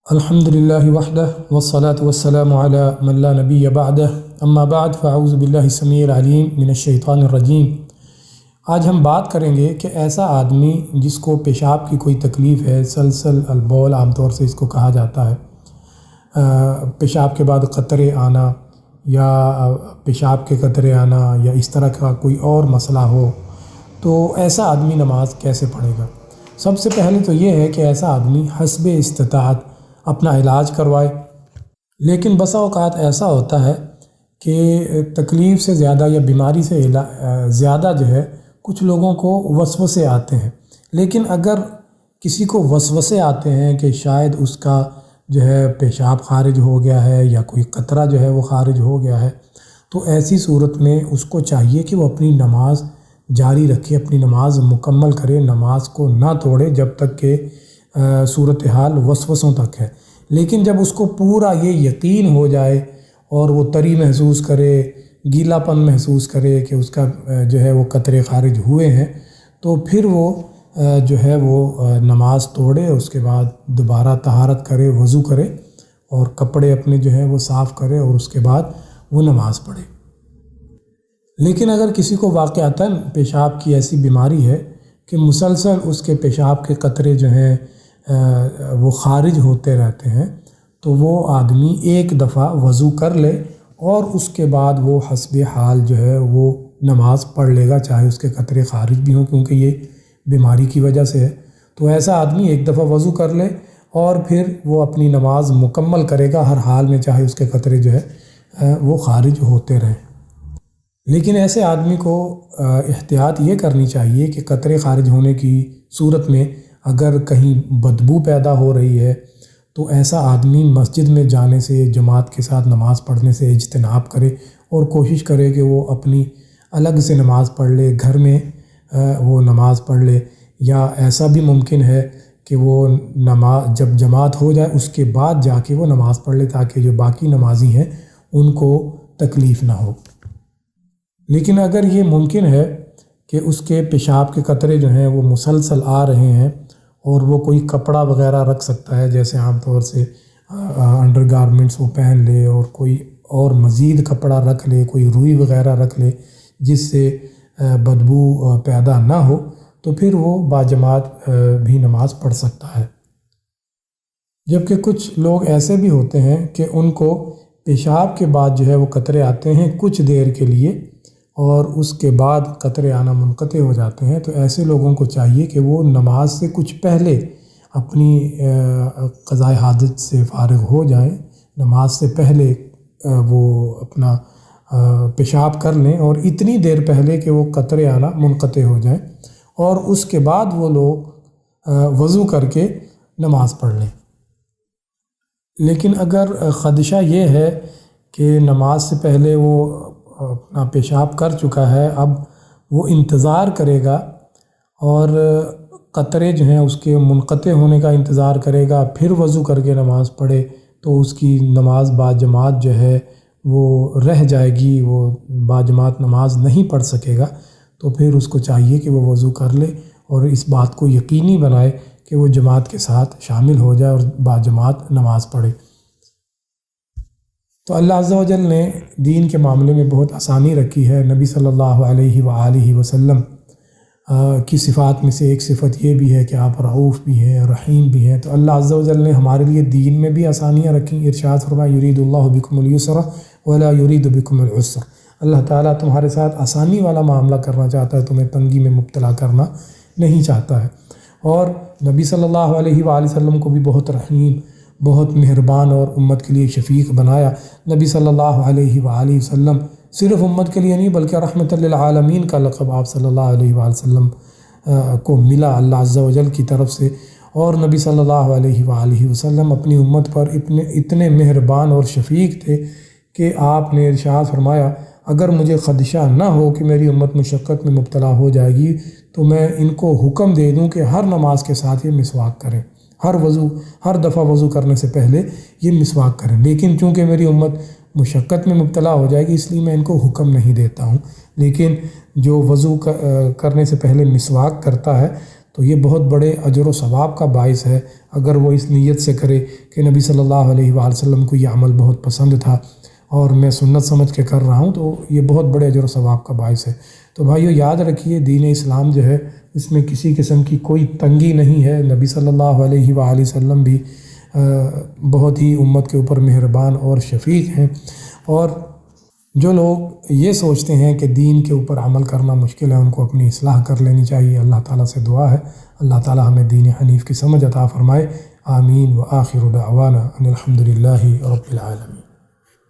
الحمد للہ وحدہ والصلاة والسلام علی من لا نبی بعدہ اما بعد فاعوذ باللہ السمیع العلیم من الشیطان الرجیم۔ آج ہم بات کریں گے کہ ایسا آدمی جس کو پیشاب کی کوئی تکلیف ہے، سلسل البول عام طور سے اس کو کہا جاتا ہے، پیشاب کے بعد قطرے آنا یا پیشاب کے قطرے آنا یا اس طرح کا کوئی اور مسئلہ ہو، تو ایسا آدمی نماز کیسے پڑھے گا؟ سب سے پہلے تو یہ ہے کہ ایسا آدمی حسب استطاعت اپنا علاج کروائے، لیکن بسا اوقات ایسا ہوتا ہے کہ تکلیف سے زیادہ یا بیماری سے زیادہ جو ہے کچھ لوگوں کو وسوسے آتے ہیں۔ لیکن اگر کسی کو وسوسے آتے ہیں کہ شاید اس کا جو ہے پیشاب خارج ہو گیا ہے یا کوئی قطرہ جو ہے وہ خارج ہو گیا ہے، تو ایسی صورت میں اس کو چاہیے کہ وہ اپنی نماز جاری رکھے، اپنی نماز مکمل کرے، نماز کو نہ توڑے جب تک کہ صورتحال وسوسوں تک ہے۔ لیکن جب اس کو پورا یہ یقین ہو جائے اور وہ تری محسوس کرے، گیلا پن محسوس کرے کہ اس کا جو ہے وہ قطرے خارج ہوئے ہیں، تو پھر وہ جو ہے وہ نماز توڑے، اس کے بعد دوبارہ طہارت کرے، وضو کرے اور کپڑے اپنے جو ہے وہ صاف کرے اور اس کے بعد وہ نماز پڑھے۔ لیکن اگر کسی کو واقعتاً پیشاب کی ایسی بیماری ہے کہ مسلسل اس کے پیشاب کے قطرے جو ہیں وہ خارج ہوتے رہتے ہیں، تو وہ آدمی ایک دفعہ وضو کر لے اور اس کے بعد وہ حسب حال جو ہے وہ نماز پڑھ لے گا، چاہے اس کے قطرے خارج بھی ہوں، کیونکہ یہ بیماری کی وجہ سے ہے۔ تو ایسا آدمی ایک دفعہ وضو کر لے اور پھر وہ اپنی نماز مکمل کرے گا ہر حال میں، چاہے اس کے قطرے جو ہے وہ خارج ہوتے رہیں۔ لیکن ایسے آدمی کو احتیاط یہ کرنی چاہیے کہ قطرے خارج ہونے کی صورت میں اگر کہیں بدبو پیدا ہو رہی ہے تو ایسا آدمی مسجد میں جانے سے، جماعت کے ساتھ نماز پڑھنے سے اجتناب کرے اور کوشش کرے کہ وہ اپنی الگ سے نماز پڑھ لے، گھر میں وہ نماز پڑھ لے، یا ایسا بھی ممکن ہے کہ وہ نماز جب جماعت ہو جائے اس کے بعد جا کے وہ نماز پڑھ لے، تاکہ جو باقی نمازی ہیں ان کو تکلیف نہ ہو۔ لیکن اگر یہ ممکن ہے کہ اس کے پیشاب کے قطرے جو ہیں وہ مسلسل آ رہے ہیں اور وہ کوئی کپڑا وغیرہ رکھ سکتا ہے، جیسے عام طور سے انڈر گارمنٹس وہ پہن لے اور کوئی اور مزید کپڑا رکھ لے، کوئی روئی وغیرہ رکھ لے جس سے بدبو پیدا نہ ہو، تو پھر وہ باجماعت بھی نماز پڑھ سکتا ہے۔ جبکہ کچھ لوگ ایسے بھی ہوتے ہیں کہ ان کو پیشاب کے بعد جو ہے وہ قطرے آتے ہیں کچھ دیر کے لیے اور اس کے بعد قطرے آنا منقطع ہو جاتے ہیں، تو ایسے لوگوں کو چاہیے کہ وہ نماز سے کچھ پہلے اپنی قضائے حاجت سے فارغ ہو جائیں، نماز سے پہلے وہ اپنا پیشاب کر لیں اور اتنی دیر پہلے کہ وہ قطرے آنا منقطع ہو جائیں، اور اس کے بعد وہ لوگ وضو کر کے نماز پڑھ لیں۔ لیکن اگر خدشہ یہ ہے کہ نماز سے پہلے وہ اپنا پیشاب کر چکا ہے، اب وہ انتظار کرے گا اور قطرے جو ہیں اس کے منقطع ہونے کا انتظار کرے گا، پھر وضو کر کے نماز پڑھے، تو اس کی نماز باجماعت جو ہے وہ رہ جائے گی، وہ باجماعت نماز نہیں پڑھ سکے گا۔ تو پھر اس کو چاہیے کہ وہ وضو کر لے اور اس بات کو یقینی بنائے کہ وہ جماعت کے ساتھ شامل ہو جائے اور باجماعت نماز پڑھے۔ تو اللہ عز و جل نے دین کے معاملے میں بہت آسانی رکھی ہے۔ نبی صلی اللہ علیہ وآلہ وسلم کی صفات میں سے ایک صفت یہ بھی ہے کہ آپ رعوف بھی ہیں، رحیم بھی ہیں۔ تو اللہ عز و جل نے ہمارے لیے دین میں بھی آسانیاں رکھیں۔ ارشاد فرمایا یرید اللہ بکم اليسر ولا یرید بکم العسر۔ اللہ تعالیٰ تمہارے ساتھ آسانی والا معاملہ کرنا چاہتا ہے، تمہیں تنگی میں مبتلا کرنا نہیں چاہتا ہے۔ اور نبی صلی اللہ علیہ وآلہ وسلم کو بھی بہت رحیم، بہت مہربان اور امت کے لیے شفیق بنایا۔ نبی صلی اللہ علیہ وآلہ وسلم صرف امت کے لیے نہیں بلکہ رحمت للعالمین کا لقب آپ صلی اللہ علیہ وآلہ وسلم کو ملا اللہ عز و جل کی طرف سے۔ اور نبی صلی اللہ علیہ وآلہ وسلم اپنی امت پر اتنے مہربان اور شفیق تھے کہ آپ نے ارشاد فرمایا اگر مجھے خدشہ نہ ہو کہ میری امت مشقت میں مبتلا ہو جائے گی تو میں ان کو حکم دے دوں کہ ہر نماز کے ساتھ یہ مسواک کریں، ہر دفعہ وضو کرنے سے پہلے یہ مسواک کریں۔ لیکن چونکہ میری امت مشقت میں مبتلا ہو جائے گی اس لیے میں ان کو حکم نہیں دیتا ہوں، لیکن جو وضو کرنے سے پہلے مسواک کرتا ہے تو یہ بہت بڑے اجر و ثواب کا باعث ہے اگر وہ اس نیت سے کرے کہ نبی صلی اللہ علیہ وآلہ وسلم کو یہ عمل بہت پسند تھا اور میں سنت سمجھ کے کر رہا ہوں، تو یہ بہت بڑے اجر و ثواب کا باعث ہے۔ تو بھائیو یاد رکھیے، دین اسلام جو ہے اس میں کسی قسم کی کوئی تنگی نہیں ہے۔ نبی صلی اللہ علیہ وآلہ وسلم بھی بہت ہی امت کے اوپر مہربان اور شفیق ہیں، اور جو لوگ یہ سوچتے ہیں کہ دین کے اوپر عمل کرنا مشکل ہے ان کو اپنی اصلاح کر لینی چاہیے۔ اللہ تعالیٰ سے دعا ہے اللہ تعالیٰ ہمیں دین حنیف کی سمجھ عطا فرمائے۔ آمین۔ وآخر دعوانا ان الحمد للہ رب العالمین۔